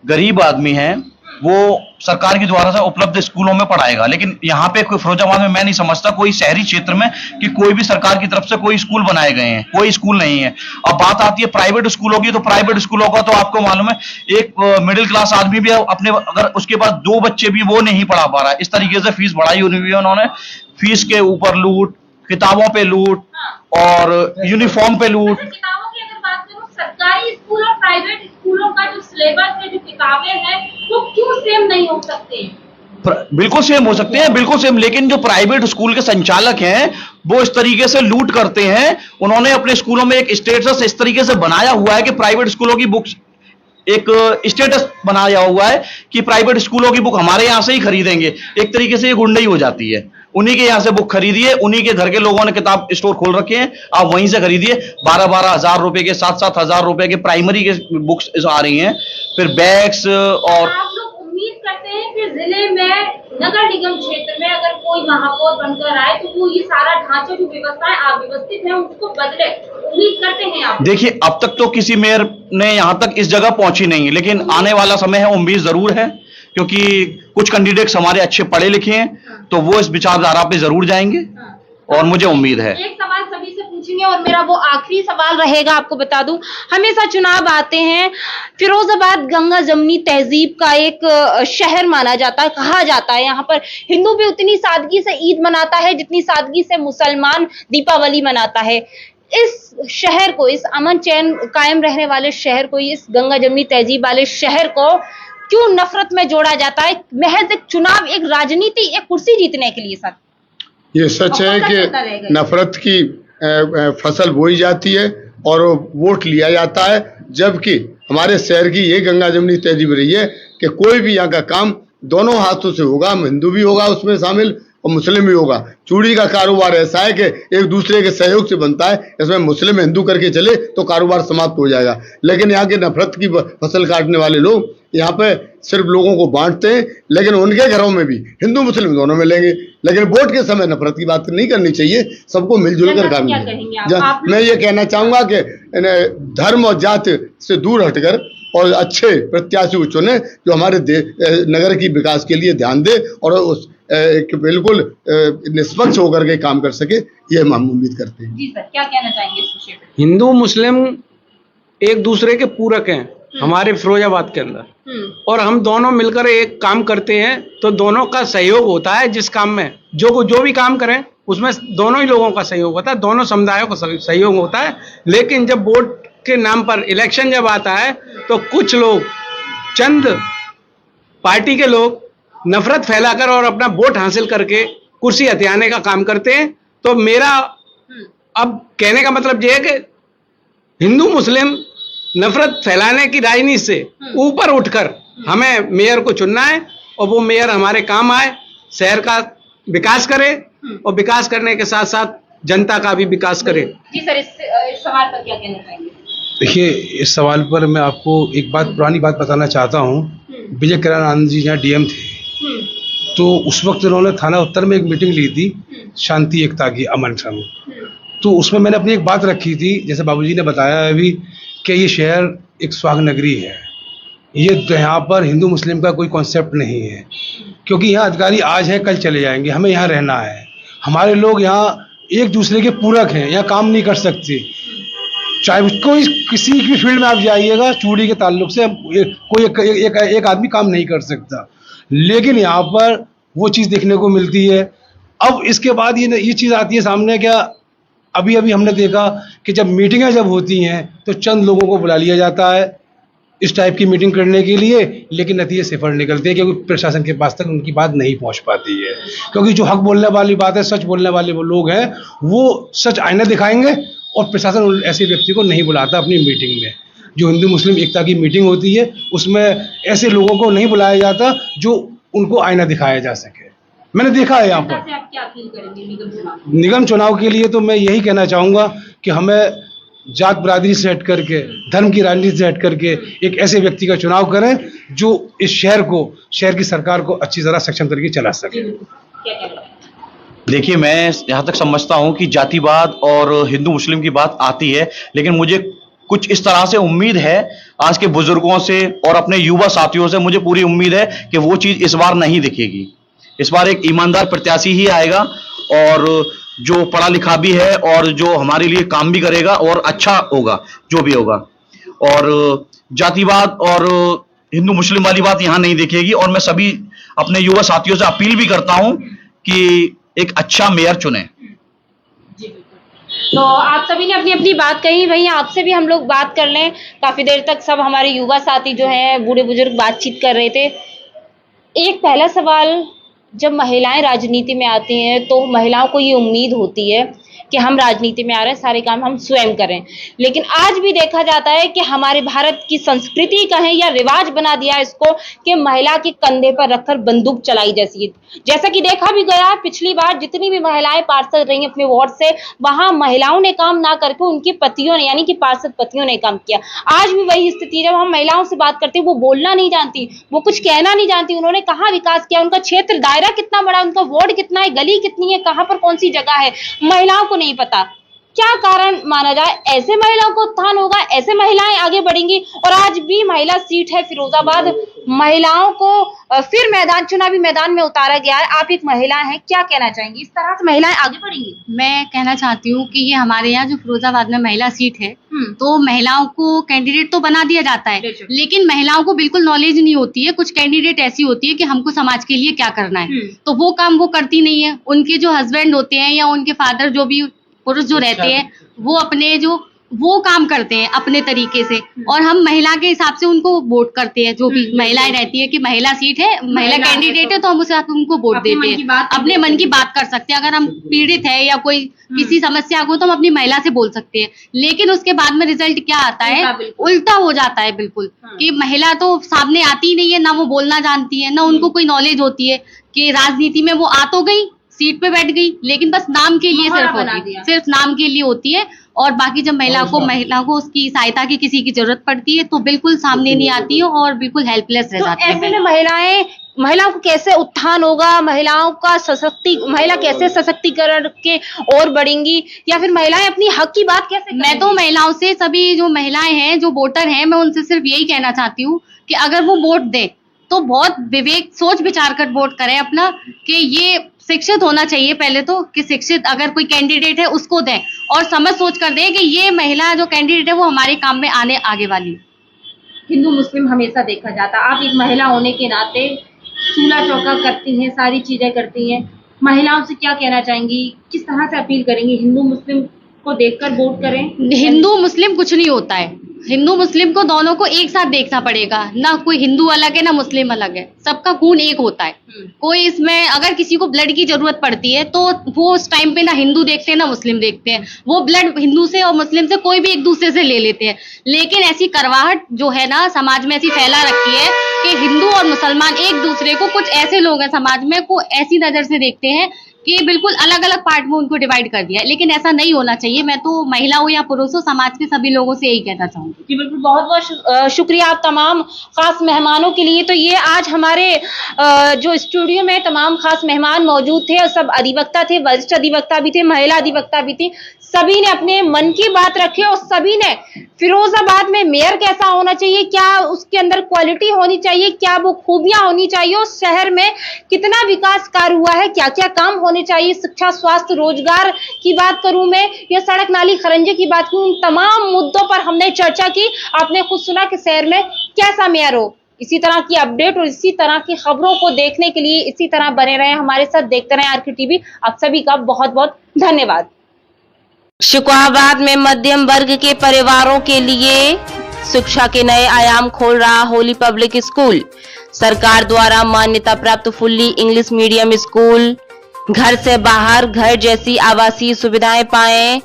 Speaker 6: गरीब आदमी है वो सरकार के द्वारा से उपलब्ध स्कूलों में पढ़ाएगा, लेकिन यहाँ पे कोई फिरोजाबाद में मैं नहीं समझता कोई शहरी क्षेत्र में कि कोई भी सरकार की तरफ से कोई स्कूल बनाए गए हैं, कोई स्कूल नहीं है। अब बात आती है प्राइवेट स्कूलों की, तो प्राइवेट स्कूलों का तो आपको मालूम है, एक मिडिल क्लास आदमी भी अपने, अगर उसके पास 2 बच्चे भी, वो नहीं पढ़ा पा रहा है। इस तरीके से फीस बढ़ाई हुई है उन्होंने, फीस के ऊपर लूट, किताबों पे लूट और यूनिफॉर्म पे लूट।
Speaker 1: किताबों की अगर बात करूं, सरकारी स्कूल और प्राइवेट स्कूलों का जो सिलेबस है, जो किताबें हैं, वो क्यों सेम नहीं हो सकते?
Speaker 6: बिल्कुल सेम हो सकते हैं, बिल्कुल सेम, लेकिन जो प्राइवेट स्कूल के संचालक हैं वो इस तरीके से लूट करते हैं। उन्होंने अपने स्कूलों में एक स्टेटस इस तरीके से बनाया हुआ है कि प्राइवेट स्कूलों की बुक्स, एक स्टेटस बनाया हुआ है कि प्राइवेट स्कूलों की बुक हमारे यहाँ से ही खरीदेंगे। एक तरीके से ये गुंडई हो जाती है, उन्हीं के यहाँ से बुक खरीदिए, उन्हीं के घर के लोगों ने किताब स्टोर खोल रखे हैं, आप वहीं से खरीदिए। 12-12 हजार रुपए के, 7-7 हजार रुपए के प्राइमरी के बुक्स आ रही हैं, फिर बैग्स। और
Speaker 1: आप लोग उम्मीद करते हैं कि जिले में, नगर निगम क्षेत्र में अगर कोई महापौर बनकर आए तो वो ये सारा ढांचा, जो व्यवस्थाएं अव्यवस्थित है, उसको बदले, उम्मीद करते हैं आप?
Speaker 6: देखिए, अब तक तो किसी मेयर ने यहाँ तक इस जगह पहुंची नहीं है, लेकिन आने वाला समय है, उम्मीद जरूर है, क्योंकि कुछ कैंडिडेट्स हमारे अच्छे पढ़े लिखे हैं, तो वो इस विचारधारा पे जरूर जाएंगे और मुझे उम्मीद है।
Speaker 1: एक सवाल सभी से पूछेंगे और मेरा वो आखिरी सवाल रहेगा, आपको बता दूं, हमेशा चुनाव आते हैं, फिरोजाबाद गंगा जमनी तहजीब का एक शहर माना जाता है, कहा जाता है। यहाँ पर हिंदू भी उतनी सादगी से ईद मनाता है जितनी सादगी से मुसलमान दीपावली मनाता है। इस शहर को, इस अमन चैन कायम रहने वाले शहर को, इस गंगा जमनी तहजीब वाले शहर को क्यों नफरत में जोड़ा जाता है? महज एक चुनाव, एक राजनीति, एक कुर्सी जीतने के लिए सर।
Speaker 2: ये सच है कि नफरत की फसल बोई जाती है और वोट लिया जाता है, जबकि हमारे शहर की ये गंगा जमनी तहजीब रही है कि कोई भी यहाँ का काम दोनों हाथों से होगा, हिंदू भी होगा उसमें शामिल और मुस्लिम भी होगा। चूड़ी का कारोबार ऐसा है कि एक दूसरे के सहयोग से बनता है, इसमें मुस्लिम हिंदू करके चले तो कारोबार समाप्त हो जाएगा। लेकिन यहाँ के नफरत की फसल काटने वाले लोग यहाँ पे सिर्फ लोगों को बांटते हैं, लेकिन उनके घरों में भी हिंदू मुस्लिम दोनों में लेंगे। लेकिन वोट के समय नफरत की बात नहीं करनी चाहिए, सबको मिलजुल कर काम करना। मैं ये कहना चाहूंगा कि धर्म और जाति से दूर हटकर और अच्छे प्रत्याशी को चुने जो हमारे नगर की विकास के लिए ध्यान दे और उस बिल्कुल निष्पक्ष होकर के काम कर सके, ये हम उम्मीद करते हैं।
Speaker 1: जी सर, क्या कहना चाहेंगे इस विषय पे?
Speaker 4: हिंदू मुस्लिम एक दूसरे के पूरक हैं हमारे फिरोजाबाद के अंदर, और हम दोनों मिलकर एक काम करते हैं तो दोनों का सहयोग होता है। जिस काम में जो भी काम करें उसमें दोनों ही लोगों का सहयोग होता है, दोनों समुदायों का सहयोग होता है। लेकिन जब वोट के नाम पर इलेक्शन जब आता है तो कुछ लोग, चंद पार्टी के लोग नफरत फैलाकर और अपना वोट हासिल करके कुर्सी हथियाने का काम करते हैं। तो मेरा अब कहने का मतलब यह है कि हिंदू मुस्लिम नफरत फैलाने की राजनीति से ऊपर उठकर हमें मेयर को चुनना है और वो मेयर हमारे काम आए, शहर का विकास करे और विकास करने के साथ साथ जनता का भी विकास करे।
Speaker 1: जी सर, इस सवाल पर क्या कहना चाहेंगे?
Speaker 5: देखिए, इस सवाल पर मैं आपको एक बात, पुरानी बात बताना चाहता हूँ। विजय किरण आनंद जी यहाँ डीएम थे, तो उस वक्त उन्होंने थाना उत्तर में एक मीटिंग ली थी शांति एकता की, अमन संग। तो उसमें मैंने अपनी एक बात रखी थी, जैसे बाबूजी ने बताया अभी, कि ये शहर एक स्वांग नगरी है। ये यहाँ पर हिंदू मुस्लिम का कोई कॉन्सेप्ट नहीं है, क्योंकि यहाँ अधिकारी आज है कल चले जाएंगे, हमें यहाँ रहना है। हमारे लोग यहाँ एक दूसरे के पूरक हैं, यहाँ काम नहीं कर सकते। चाहे कोई किसी भी फील्ड में आप जाइएगा, चूड़ी के ताल्लुक से कोई एक आदमी काम नहीं कर सकता, लेकिन यहाँ पर वो चीज़ देखने को मिलती है। अब इसके बाद ये चीज़ आती है सामने, क्या अभी हमने देखा कि जब मीटिंगें जब होती हैं तो चंद लोगों को बुला लिया जाता है इस टाइप की मीटिंग करने के लिए, लेकिन नतीजे सिफर निकलते हैं, क्योंकि प्रशासन के पास तक उनकी बात नहीं पहुंच पाती है। क्योंकि जो हक बोलने वाली बात है, सच बोलने वाले वो लोग हैं, वो सच आईना दिखाएंगे, और प्रशासन ऐसे व्यक्ति को नहीं बुलाता अपनी मीटिंग में। जो हिंदू मुस्लिम एकता की मीटिंग होती है उसमें ऐसे लोगों को नहीं बुलाया जाता जो उनको आईना दिखाया जा सके। मैंने देखा है यहाँ पर।
Speaker 1: आप क्या अपील करेंगे
Speaker 5: निगम चुनाव के लिए तो मैं यही कहना चाहूँगा कि हमें जात बरादरी से हट करके, धर्म की राजनीति से हट करके एक ऐसे व्यक्ति का चुनाव करें जो इस शहर की सरकार को अच्छी तरह सक्षम करके चला सके।
Speaker 6: देखिए, मैं यहाँ तक समझता हूँ कि जातिवाद और हिंदू मुस्लिम की बात आती है, लेकिन मुझे कुछ इस तरह से उम्मीद है आज के बुजुर्गों से और अपने युवा साथियों से, मुझे पूरी उम्मीद है कि वो चीज़ इस बार नहीं दिखेगी। इस बार एक ईमानदार प्रत्याशी ही आएगा, और जो पढ़ा लिखा भी है और जो हमारे लिए काम भी करेगा, और अच्छा होगा जो भी होगा। और जातिवाद और हिंदू मुस्लिम वाली बात यहाँ नहीं दिखेगी। और मैं सभी अपने युवा साथियों से अपील भी करता हूँ कि एक अच्छा मेयर चुने।
Speaker 1: तो आप सभी ने अपनी अपनी बात कही, वहीं आपसे भी हम लोग बात कर लें। काफी देर तक सब हमारे युवा साथी जो हैं, बूढ़े बुजुर्ग बातचीत कर रहे थे। एक पहला सवाल, जब महिलाएं राजनीति में आती हैं तो महिलाओं को ये उम्मीद होती है कि हम राजनीति में आ रहे हैं, सारे काम हम स्वयं करें। लेकिन आज भी देखा जाता है कि हमारे भारत की संस्कृति कहें या रिवाज बना दिया है इसको कि महिला के कंधे पर रखकर बंदूक चलाई जैसा कि देखा भी गया पिछली बार, जितनी भी महिलाएं पार्षद रही अपने वार्ड से, वहां महिलाओं ने काम ना करके उनके पतियों ने, यानी कि पार्षद पतियों ने काम किया। आज भी वही स्थिति, जब हम महिलाओं से बात करते हैं वो बोलना नहीं जानती, वो कुछ कहना नहीं जानती, उन्होंने कहाँ विकास किया, उनका क्षेत्र दायरा कितना बड़ा, उनका वार्ड कितना है, गली कितनी है, कहाँ पर कौन सी जगह है, महिलाओं को नहीं पता। क्या कारण माना जाए? ऐसे महिलाओं को उत्थान होगा, ऐसे महिलाएं आगे बढ़ेंगी। और आज भी महिला सीट है फिरोजाबाद, महिलाओं को फिर चुनावी मैदान में उतारा गया है। आप एक महिला हैं, क्या कहना चाहेंगी? इस तरह से महिलाएं आगे बढ़ेंगी?
Speaker 3: मैं कहना चाहती हूँ कि ये हमारे यहाँ जो फिरोजाबाद में महिला सीट है, तो महिलाओं को कैंडिडेट तो बना दिया जाता है, लेकिन महिलाओं को बिल्कुल नॉलेज नहीं होती है। कुछ कैंडिडेट ऐसी होती है कि हमको समाज के लिए क्या करना है, तो वो काम वो करती नहीं है। उनके जो हस्बैंड होते हैं या उनके फादर, जो भी पुरुष जो रहते हैं, वो अपने वो काम करते हैं अपने तरीके से, और हम महिला के हिसाब से उनको वोट करते हैं। जो भी महिलाएं रहती है कि महिला सीट है, महिला कैंडिडेट है, तो हम उसे उनको वोट देते हैं, अपने मन की बात कर सकते हैं। अगर हम पीड़ित है या कोई किसी समस्या को, तो हम अपनी महिला से बोल सकते हैं। लेकिन उसके बाद में रिजल्ट क्या आता है? उल्टा हो जाता है बिल्कुल, कि महिला तो सामने आती ही नहीं है, ना वो बोलना जानती है, ना उनको कोई नॉलेज होती है कि राजनीति में वो आ तो गई, सीट पे बैठ गई, लेकिन बस नाम के लिए सिर्फ नाम के लिए होती है। और बाकी जब महिला को उसकी सहायता की किसी की जरूरत पड़ती है तो बिल्कुल सामने नहीं आती है और बिल्कुल हेल्पलेस रह जाती है।
Speaker 1: ऐसे में महिलाओं को कैसे उत्थान होगा? महिला कैसे सशक्तिकरण के और बढ़ेंगी, या फिर महिलाएं अपनी हक की बात कैसे करेंगी?
Speaker 3: मैं तो महिलाओं से, सभी जो महिलाएं हैं, जो वोटर हैं, मैं उनसे सिर्फ यही कहना चाहती हूँ कि अगर वो वोट दें तो बहुत विवेक सोच विचार कर वोट करें अपना, कि ये शिक्षित होना चाहिए पहले तो, कि शिक्षित अगर कोई कैंडिडेट है उसको दें, और समझ सोच कर दें कि ये महिला जो कैंडिडेट है वो हमारे काम में आगे वाली।
Speaker 1: हिंदू मुस्लिम हमेशा देखा जाता, आप एक महिला होने के नाते चूल्हा चौका करती हैं, सारी चीजें करती हैं, महिलाओं से क्या कहना चाहेंगी? किस तरह से अपील करेंगी? हिंदू मुस्लिम को देखकर वोट करें?
Speaker 3: हिंदू मुस्लिम कुछ नहीं होता है, हिंदू मुस्लिम को दोनों को एक साथ देखना पड़ेगा, ना कोई हिंदू अलग है ना मुस्लिम अलग है, सबका खून एक होता है। कोई इसमें अगर किसी को ब्लड की जरूरत पड़ती है तो वो उस टाइम पे ना हिंदू देखते हैं ना मुस्लिम देखते हैं, वो ब्लड हिंदू से और मुस्लिम से कोई भी एक दूसरे से ले लेते हैं। लेकिन ऐसी करवाहट जो है ना समाज में ऐसी फैला रखी है कि हिंदू और मुसलमान एक दूसरे को, कुछ ऐसे लोग हैं समाज में को ऐसी नजर से देखते हैं कि बिल्कुल अलग अलग पार्ट में उनको डिवाइड कर दिया है। लेकिन ऐसा नहीं होना चाहिए। मैं तो महिला हो या पुरुष हो, समाज के सभी लोगों से यही कहना चाहूंगी।
Speaker 1: जी बिल्कुल, बहुत बहुत शुक्रिया आप तमाम खास मेहमानों के लिए। तो ये आज हमारे जो स्टूडियो में तमाम खास मेहमान मौजूद थे और सब अधिवक्ता थे, वरिष्ठ अधिवक्ता भी थे, महिला अधिवक्ता भी थी। सभी ने अपने मन की बात रखी और सभी ने फिरोजाबाद में मेयर कैसा होना चाहिए, क्या उसके अंदर क्वालिटी होनी चाहिए, क्या वो खूबियां होनी चाहिए, उस शहर में कितना विकास कार्य हुआ है, क्या क्या काम होने चाहिए, शिक्षा, स्वास्थ्य, रोजगार की बात करूं मैं या सड़क नाली खरंजे की बात करूं, तमाम मुद्दों पर हमने चर्चा की। आपने खुद सुना कि शहर में कैसा मेयर हो। इसी तरह की अपडेट और इसी तरह की खबरों को देखने के लिए इसी तरह बने रहें हमारे साथ, देखते रहें आरके टीवी। आप सभी का बहुत बहुत धन्यवाद। शुक्राबाद में मध्यम वर्ग के परिवारों के लिए शिक्षा के नए आयाम खोल रहा होली पब्लिक स्कूल। सरकार द्वारा मान्यता प्राप्त फुल्ली इंग्लिश मीडियम स्कूल। घर से बाहर घर जैसी आवासीय सुविधाएं पाएं,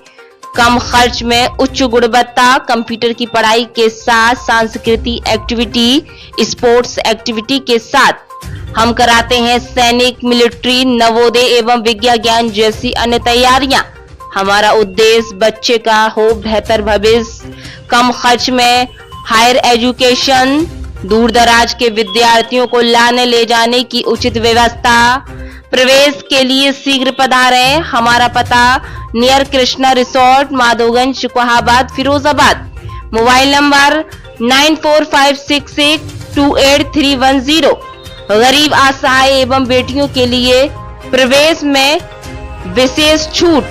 Speaker 1: कम खर्च में उच्च गुणवत्ता, कंप्यूटर की पढ़ाई के साथ सांस्कृतिक एक्टिविटी, स्पोर्ट्स एक्टिविटी के साथ हम कराते हैं सैनिक, मिलिट्री, नवोदय एवं विज्ञान ज्ञान जैसी अन्य तैयारियां। हमारा उद्देश्य बच्चे का हो बेहतर भविष्य, कम खर्च में हायर एजुकेशन, दूर दराज के विद्यार्थियों को लाने ले जाने की उचित व्यवस्था। प्रवेश के लिए शीघ्र पधारें। हमारा पता near Krishna resort, Madhoganj, Shukrabad, Firozabad. Mobile number 9456828310। गरीब, असहाय एवं बेटियों के लिए प्रवेश में विशेष छूट।